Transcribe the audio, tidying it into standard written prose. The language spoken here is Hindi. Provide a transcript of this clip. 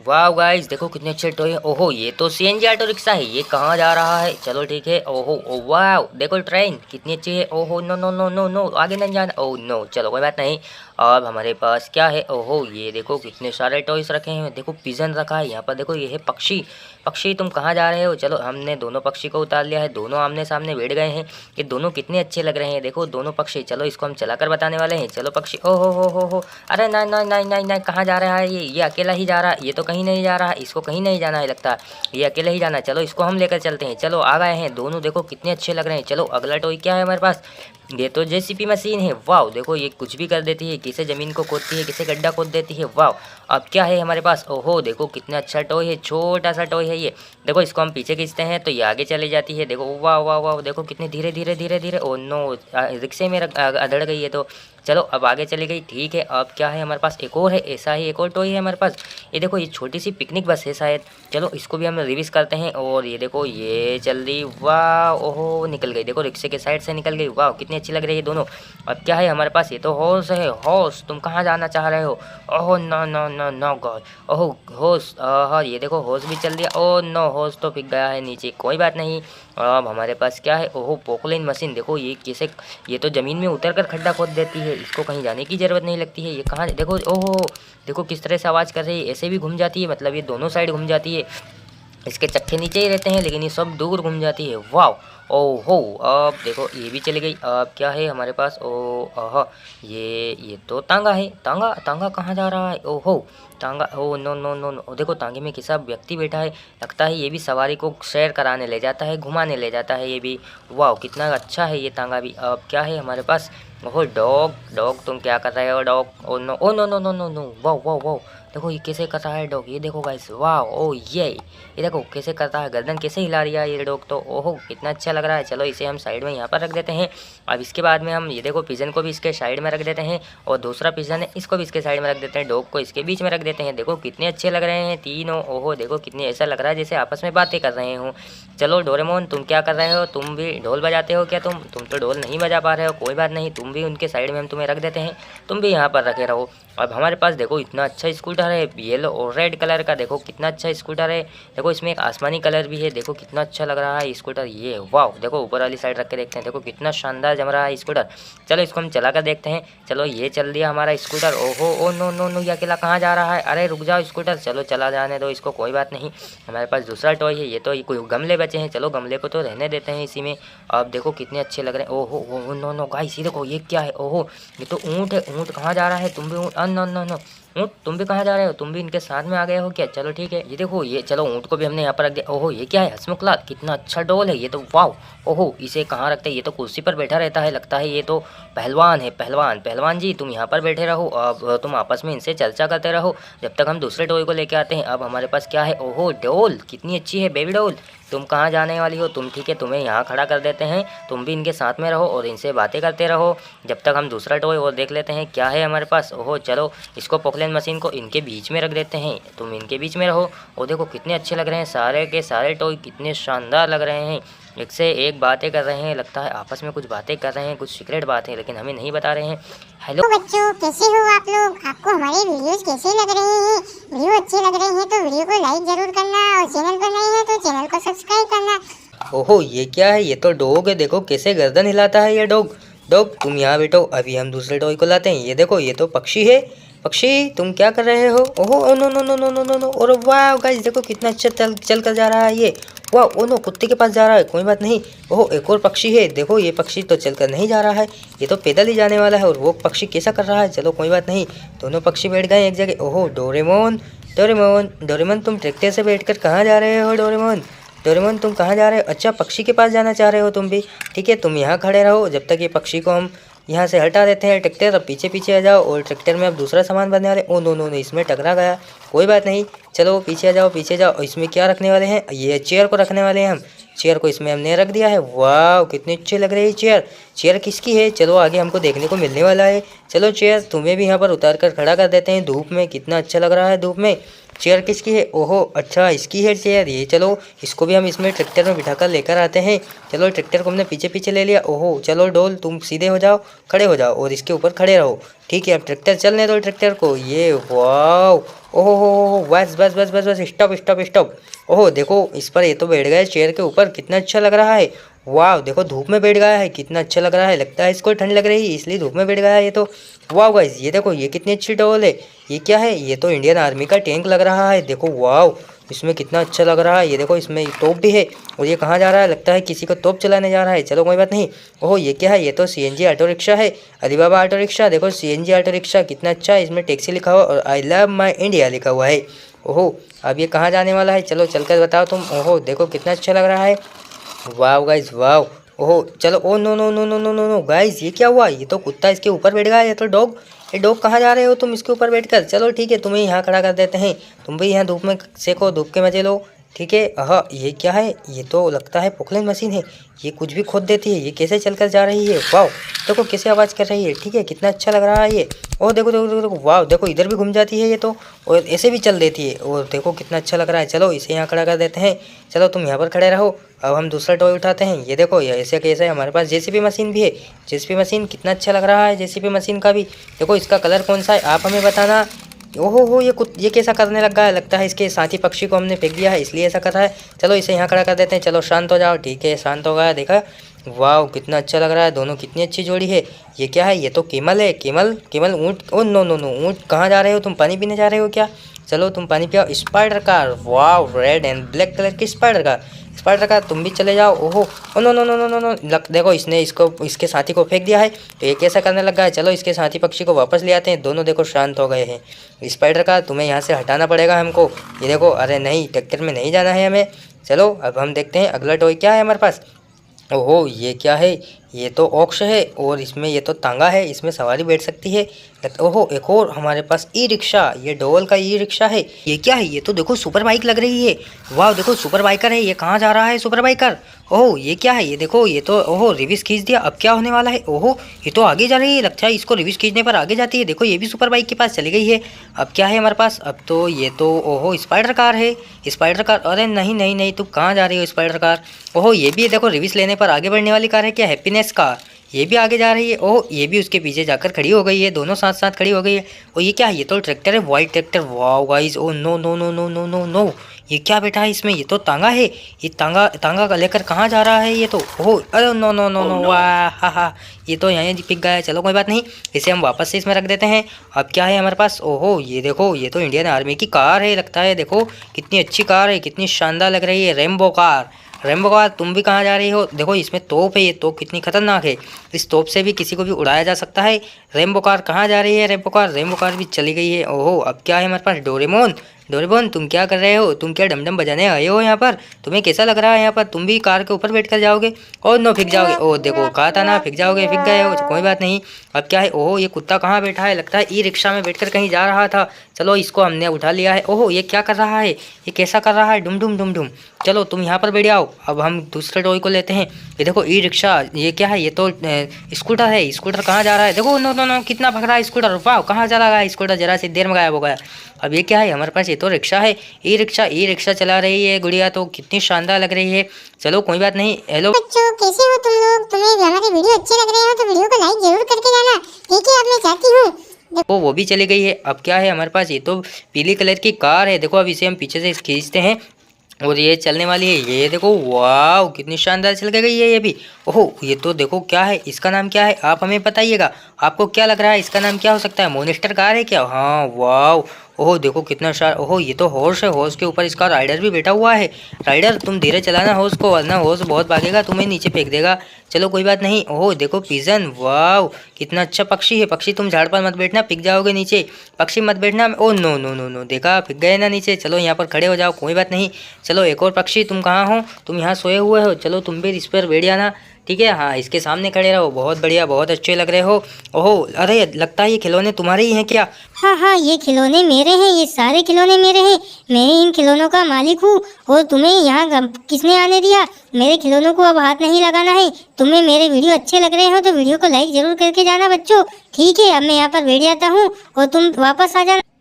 वाह गाइस, देखो कितने अच्छे टॉय है। ओहो, ये तो सीएनजी ऑटो रिक्शा है। ये कहाँ जा रहा है? चलो ठीक है। ओहो ओ वाह, देखो ट्रेन कितनी अच्छी है। ओहो no no no no no, आगे नहीं जाना। ओह नो, चलो कोई बात नहीं। अब हमारे पास क्या है? ओहो, ये देखो कितने सारे टॉयस रखे हैं। देखो पिजन रखा है यहाँ पर। देखो ये है पक्षी। पक्षी तुम कहाँ जा रहे हो? चलो हमने दोनों पक्षी को उतार लिया है। दोनों आमने सामने बैठ गए हैं। ये दोनों कितने अच्छे लग रहे हैं। देखो दोनों पक्षी। चलो इसको हम चलाकर बताने वाले हैं। चलो पक्षी। ओहो हो, अरे नहीं नहीं नहीं नहीं नहीं, कहाँ जा रहा है ये अकेला ही जा रहा है। ये तो कहीं नहीं जा रहा है, इसको कहीं नहीं जाना है लगता है। ये अकेले ही जाना है। चलो इसको हम लेकर चलते हैं। चलो आ गए हैं दोनों। देखो कितने अच्छे लग रहे हैं। चलो अगला टॉय क्या है हमारे पास? ये तो जेसीपी मशीन है। वाह, देखो ये कुछ भी कर देती है। किसे ज़मीन को खोदती है, किसे गड्ढा खोद देती है। वाह, अब क्या है हमारे पास? ओहो, देखो कितना अच्छा टॉय है। छोटा सा टॉय है ये। देखो इसको हम पीछे खींचते हैं तो ये आगे चली जाती है। देखो वाह वाह वाह, देखो कितनी धीरे धीरे धीरे धीरे। ओ नो, रिक्शे में अधड़ गई है। तो चलो अब आगे चली गई। ठीक है, अब क्या है हमारे पास? एक और है, ऐसा ही एक और टॉय है हमारे पास। ये देखो ये छोटी सी पिकनिक बस है शायद। चलो इसको भी हम रिवीज करते हैं। और ये देखो ये चल रही। वाह, ओहो निकल गई। देखो रिक्शे के साइड से निकल गई। वाह कितनी अच्छी लग रही है दोनों। अब क्या है हमारे पास? ये तो हॉर्स है। हॉर्स, तुम कहाँ जाना चाह रहे हो? ओहो no no no no god. ओहो हॉर्स, हाँ ये देखो हॉर्स भी चल दिया। ओह नो, हॉर्स तो पिक गया है नीचे। कोई बात नहीं। अब हमारे पास क्या है? ओहो पोकलेन मशीन। देखो ये कैसे, ये तो ज़मीन में उतर कर खड्डा खोद देती है। इसको कहीं जाने की ज़रूरत नहीं लगती है। ये कहाँ, देखो ओहो, देखो किस तरह से आवाज़ कर रही है। ऐसे भी घूम जाती है, मतलब ये दोनों साइड घूम जाती है। इसके चक्के नीचे ही रहते हैं लेकिन ये सब दूर घूम जाती है। वाह, ओहो, अब देखो ये भी चली गई। अब क्या है हमारे पास? ओ आहा, ये तो तांगा है। तांगा, तांगा कहाँ जा रहा है? ओहो तांगा। Oh no no no no, देखो तांगे में किसा व्यक्ति बैठा है। लगता है ये भी सवारी को सैर कराने ले जाता है, घुमाने ले जाता है ये भी। वाह कितना अच्छा है ये तांगा भी। अब क्या है हमारे पास? ओहो डॉग। डॉग तुम क्या कर रहे हो dog? Oh no oh no no no no no, वाह वाह वाह, देखो ये कैसे कर रहा है डॉग। ये देखो गाइस, वाह ओ ये देखो कैसे करता है, गर्दन कैसे हिला रही है ये डॉग तो। ओहो कितना अच्छा लग रहा है। चलो इसे हम साइड में यहाँ पर रख देते हैं। अब इसके बाद में हम ये देखो पिजन को भी इसके साइड में रख देते हैं। और दूसरा पिजन है, इसको भी इसके साइड में रख देते हैं। डॉग को इसके बीच में रख देते हैं। देखो कितने अच्छे लग रहे हैं तीनों। ओहो देखो कितने, ऐसा लग रहा है जैसे आपस में बातें कर रहे हो। चलो डोरेमोन तुम क्या कर रहे हो? तुम भी ढोल बजाते हो क्या? तुम तो ढोल नहीं बजा पा रहे हो। कोई बात नहीं, तुम भी उनके साइड में हम तुम्हें रख देते हैं। तुम भी यहाँ पर रखे रहो। अब हमारे पास देखो इतना अच्छा स्कूटर है, येलो और रेड कलर का। देखो कितना अच्छा स्कूटर है। देखो इसमें एक आसमानी कलर भी है। देखो कितना अच्छा लग रहा है स्कूटर ये। वाह, देखो ऊपर वाली साइड रख के देखते हैं। देखो कितना शानदार जम रहा है स्कूटर। चलो इसको हम चला कर देखते हैं। चलो ये चल दिया हमारा स्कूटर। ओहो ओ नो नो नो, ये अकेला कहाँ जा रहा है? अरे रुक जाओ स्कूटर। चलो चला जाने दो इसको, कोई बात नहीं। हमारे पास दूसरा टॉय है। ये तो कोई गमले बचे हैं। चलो गमले को तो रहने देते हैं इसी में। अब देखो कितने अच्छे लग रहे हैं। ओहो ओ नो नो गाइस, ये देखो ये क्या है? ओहो ये तो ऊँट है। ऊँट कहाँ जा रहा है? तुम भी ऊँट? नो नो नो, ऊँट तुम भी कहाँ जा रहे हो? तुम भी इनके साथ में आ गए हो क्या? चलो ठीक है। ये देखो ये, चलो ऊँट को भी हमने यहाँ पर रख दिया। ओहो ये क्या है? हंसमुखलाल, कितना अच्छा डॉल है ये तो। वाह, ओहो इसे कहाँ रखते हैं? ये तो कुर्सी पर बैठा रहता है लगता है। ये तो पहलवान है। पहलवान, पहलवान जी तुम यहाँ पर बैठे रहो। अब तुम आपस में इनसे चर्चा करते रहो जब तक हम दूसरे टॉय को लेके आते हैं। अब हमारे पास क्या है? ओहो डॉल, कितनी अच्छी है बेबी डॉल। तुम कहाँ जाने वाली हो? तुम ठीक है, तुम्हें यहाँ खड़ा कर देते हैं। तुम भी इनके साथ में रहो और इनसे बातें करते रहो जब तक हम दूसरा टॉय और देख लेते हैं क्या है हमारे पास। ओहो चलो इसको पोकलेन मशीन को इनके बीच में रख देते हैं। तुम इनके बीच में रहो। और देखो कितने अच्छे लग रहे हैं सारे के सारे टॉय, कितने शानदार लग रहे हैं। एक से एक बातें कर रहे हैं, लगता है आपस में कुछ बातें कर रहे हैं, कुछ सीक्रेट बात है लेकिन हमें नहीं बता रहे हैं। हेलो बच्चों, कैसे हो आप लोग? आपको हमारे वीडियोस कैसे लग रहे हैं? वीडियो अच्छे लग रहे हैं तो वीडियो को लाइक जरूर करना और चैनल पर नए हैं तो चैनल को सब्सक्राइब करना। ओहो ये क्या है? ये तो डॉग है। देखो कैसे गर्दन हिलाता है ये डॉग। डॉग तुम यहाँ बैठो, अभी हम दूसरे टॉय को लाते हैं। ये देखो ये तो पक्षी है। पक्षी तुम क्या कर रहे हो? ओहो oh no no no no no no no, और वाह गाइस देखो कितना अच्छा चल कर जा रहा है ये। वाह ओ नो, कुत्ते के पास जा रहा है। कोई बात नहीं। ओहो एक और पक्षी है। देखो ये पक्षी तो चल कर नहीं जा रहा है, ये तो पैदल ही जाने वाला है। और वो पक्षी कैसा कर रहा है? चलो कोई बात नहीं, दोनों पक्षी बैठ गए एक जगह। ओहो डोरेमोन, डोरेमोन डोरेमोन तुम ट्रैक्टर से बैठकर कहाँ जा रहे हो? डोरेमोन, डोरेमोन तुम कहाँ जा रहे हो? अच्छा पक्षी के पास जाना चाह रहे हो तुम भी? ठीक है तुम यहाँ खड़े रहो जब तक ये पक्षी को हम यहाँ से हटा देते हैं। ट्रैक्टर अब पीछे पीछे आ जाओ। और ट्रैक्टर में अब दूसरा सामान बनने वाले। ओ नो नो नो, इसमें टकरा गया। कोई बात नहीं, चलो पीछे आ जाओ पीछे जाओ। इसमें क्या रखने वाले हैं? ये चेयर को रखने वाले हैं हम। चेयर को इसमें हमने रख दिया है। वाह कितनी अच्छी लग रही है चेयर। चेयर किसकी है? चलो आगे हमको देखने को मिलने वाला है। चलो चेयर तुम्हें भी यहाँ पर उतार कर खड़ा कर देते हैं धूप में। कितना अच्छा लग रहा है धूप में। चेयर किसकी है? ओहो अच्छा इसकी है चेयर ये। चलो इसको भी हम इसमें ट्रैक्टर में बिठाकर लेकर आते हैं। चलो ट्रैक्टर को हमने पीछे पीछे ले लिया। ओहो चलो डोल तुम सीधे हो जाओ, खड़े हो जाओ और इसके ऊपर खड़े रहो। ठीक है अब ट्रैक्टर चलने दो ट्रैक्टर को। ये वाह ओहो हो, बस बस बस बस बस, स्टॉप स्टॉप स्टॉप। ओहो देखो इस पर ये तो बैठ गया है चेयर के ऊपर, कितना अच्छा लग रहा है। वाह देखो धूप में बैठ गया है, कितना अच्छा लग रहा है, लगता है इसको ठंड लग रही है इसलिए धूप में बैठ गया है ये तो। वाह गाइस ये देखो ये कितनी अच्छी टॉवल है। ये क्या है, ये तो इंडियन आर्मी का टैंक लग रहा है। देखो वाह इसमें कितना अच्छा लग रहा है। ये देखो इसमें तोप भी है। और ये कहाँ जा रहा है, लगता है किसी को तोप चलाने जा रहा है। चलो कोई बात नहीं। ओहो ये क्या है, ये तो सीएनजी ऑटो रिक्शा है। अली बाबा ऑटो रिक्शा, देखो सीएनजी ऑटो रिक्शा कितना अच्छा है। इसमें टैक्सी लिखा हुआ और आई लव माई इंडिया लिखा हुआ है। ओहो अब ये कहाँ जाने वाला है, चलो चलकर बताओ तुम। ओहो देखो कितना अच्छा लग रहा है। वाह गाइस वाह। ओहो चलो, oh no no no no no no no guys ये क्या हुआ, ये तो कुत्ता इसके ऊपर बैठ गया है। ये तो डॉग, ये डॉग कहाँ जा रहे हो तुम इसके ऊपर बैठकर। चलो ठीक है तुम्हें यहाँ खड़ा कर देते हैं, तुम भी यहाँ धूप में सेको, धूप के मजे लो। ठीक है। हाँ ये क्या है, ये तो लगता है पोकलेन मशीन है। ये कुछ भी खोद देती है। ये कैसे चलकर जा रही है, वाह देखो कैसे आवाज़ कर रही है। ठीक है कितना अच्छा लग रहा है ये। और देखो देखो देखो देखो, वाह देखो इधर भी घूम जाती है ये तो, और ऐसे भी चल देती है। और देखो कितना अच्छा लग रहा है। चलो इसे यहाँ खड़ा कर देते हैं। चलो तुम यहाँ पर खड़े रहो। अब हम दूसरा टॉय उठाते हैं। ये देखो ये ऐसे कैसे, हमारे पास जेसीबी मशीन भी है। जेसीबी मशीन कितना अच्छा लग रहा है, जेसीबी मशीन का भी। देखो इसका कलर कौन सा है आप हमें बताना। ओहो हो ये कैसा करने लगा है, लगता है इसके साथी पक्षी को हमने फेंक दिया है इसलिए ऐसा कर रहा है। चलो इसे यहाँ खड़ा कर देते हैं। चलो शांत हो जाओ। ठीक है शांत हो गया। देखा वाह कितना अच्छा लग रहा है, दोनों कितनी अच्छी जोड़ी है। ये क्या है, ये तो केमल है। केमल केमल ऊँट। ओ नो नो नो, ऊँट कहाँ जा रहे हो तुम, पानी पीने जा रहे हो क्या। चलो तुम पानी पियो। स्पाइडर कार, वाह रेड एंड ब्लैक कलर की स्पाइडर कार। स्पाइडर कार तुम भी चले जाओ। ओहो oh no no no no no no, देखो इसने इसको इसके साथी को फेंक दिया है तो ये कैसा करने लगा है। चलो इसके साथी पक्षी को वापस ले आते हैं। दोनों देखो शांत हो गए हैं। स्पाइडर कार तुम्हें यहाँ से हटाना पड़ेगा हमको। ये देखो, अरे नहीं ट्रैक्टर में नहीं जाना है हमें। चलो अब हम देखते हैं अगला टॉय क्या है हमारे पास। ओहो ये क्या है, ये तो ऑक्स है और इसमें ये तो तांगा है, इसमें सवारी बैठ सकती है। ओहो एक और हमारे पास ई रिक्शा, ये डोल का ई रिक्शा है। ये क्या है, ये तो देखो सुपर बाइक लग रही है। वाह देखो सुपर बाइकर है। ये कहाँ जा रहा है सुपर बाइकर। ओहो ये क्या है, ये देखो ये तो ओहो रिवर्स खींच दिया। अब क्या होने वाला है। ओहो ये तो आगे जा रही है, लगता है इसको रिवर्स खींचने पर आगे जाती है। देखो ये भी सुपर बाइक के पास चली गई है। अब क्या है हमारे पास, अब तो ये तो ओहो स्पाइडर कार है। स्पाइडर कार, अरे नहीं नहीं नहीं तुम कहाँ जा रही हो स्पाइडर कार। ओहो ये भी देखो रिवर्स लेने पर आगे बढ़ने वाली कार है क्या, हैप्पीनेस कार। ये भी आगे जा रही है। ओह ये भी उसके पीछे जाकर खड़ी हो गई है, दोनों साथ साथ खड़ी हो गई है। और ये क्या है, ये तो ट्रैक्टर है, वाइट ट्रैक्टर। वाह guys, oh no no no no no no no, ये क्या बैठा है इसमें, ये तो तांगा है। ये तांगा तांगा लेकर कहाँ जा रहा है ये तो। ओह अरे नो नो नो नो, वाह हा हा, ये तो यहाँ पिक गया है। चलो कोई बात नहीं, इसे हम वापस से इसमें रख देते हैं। अब क्या है हमारे पास, ओहो ये देखो ये तो इंडियन आर्मी की कार है लगता है। देखो कितनी अच्छी कार है, कितनी शानदार लग रही है, रेम्बो कार। रेम्बो कार तुम भी कहाँ जा रही हो। देखो इसमें तोप है, ये तोप कितनी खतरनाक है, इस तोप से भी किसी को भी उड़ाया जा सकता है। रेम्बो कार कहाँ जा रही है, रेम्बो कार भी चली गई है। ओहो अब क्या है हमारे पास, डोरेमोन। डोरेमोन तुम क्या कर रहे हो, तुम क्या डमडम बजाने आए हो यहाँ पर, तुम्हें कैसा लग रहा है यहाँ पर, तुम भी कार के ऊपर बैठ कर जाओगे और नो फिक जाओगे। ओह देखो कहा था ना फिक जाओगे, फिक गए हो, कोई बात नहीं। अब क्या है, ओहो ये कुत्ता कहाँ बैठा है, लगता है ई रिक्शा में बैठकर कहीं जा रहा था। चलो इसको हमने उठा लिया है। ओहो ये क्या कर रहा है, ये कैसा कर रहा है, डुम डुम डुम डुम। चलो तुम यहाँ पर बैठ जाओ। अब हम दूसरे टॉय को लेते हैं। ये देखो ई रिक्शा, ये क्या है, ये तो स्कूटर है। स्कूटर कहाँ जा रहा है, देखो नो नो नो कितना भग रहा है स्कूटर। वाह कहाँ जा रहा है स्कूटर, जरा सी देर में गायब हो गया। अब ये क्या है हमारे पास, ये तो रिक्शा है, ई रिक्शा चला रही है गुड़िया, तो कितनी शानदार लग रही है। चलो कोई बात नहीं। हेलो बच्चों कैसे हो तुम लोग, तुम्हें हमारी वीडियो अच्छी लग रही हो तो वीडियो को लाइक जरूर करके जाना। ठीक है अब मैं चाहती हूँ। वो भी चली गई है। अब क्या है हमारे पास, ये तो पीली कलर की कार है। देखो अब इसे हम पीछे से खींचते हैं और ये चलने वाली है। ये देखो वाह कितनी शानदार चल गई है ये भी। ओहो ये तो देखो क्या है, इसका नाम क्या है आप हमें बताइएगा, आपको क्या लग रहा है इसका नाम क्या हो सकता है, मोनिस्टर कार है क्या। हाँ वाह, ओहो देखो कितना शार। ओहो ये तो हॉर्स है, हॉर्स के ऊपर इसका राइडर भी बैठा हुआ है। राइडर तुम धीरे चलाना हॉर्स को, वरना हॉर्स बहुत भागेगा, तुम्हें नीचे फेंक देगा। चलो कोई बात नहीं। ओहो देखो पिजन, वाह कितना अच्छा पक्षी है। पक्षी तुम झाड़ पर मत बैठना, पिक जाओगे नीचे, पक्षी मत बैठना। Oh no no no no, देखा पिक गए ना नीचे। चलो यहाँ पर खड़े हो जाओ, कोई बात नहीं। चलो एक और पक्षी, तुम कहाँ हो, तुम यहाँ सोए हुए हो, चलो तुम भी इस पर बैठ जाना। ठीक है, हाँ इसके सामने खड़े रहो, बहुत बढ़िया, बहुत अच्छे लग रहे हो। ओहो अरे लगता है ये खिलौने तुम्हारे ही हैं क्या। हाँ हाँ ये खिलौने मेरे हैं, ये सारे खिलौने मेरे हैं, मैं इन खिलौनों का मालिक हूँ। और तुम्हें यहाँ किसने आने दिया, मेरे खिलौनों को अब हाथ नहीं लगाना है। तुम्हें मेरे वीडियो अच्छे लग रहे हो तो वीडियो को लाइक जरूर करके जाना बच्चों। ठीक है अब मैं यहाँ पर बैठ जाता हूँ और तुम वापस आ जाना।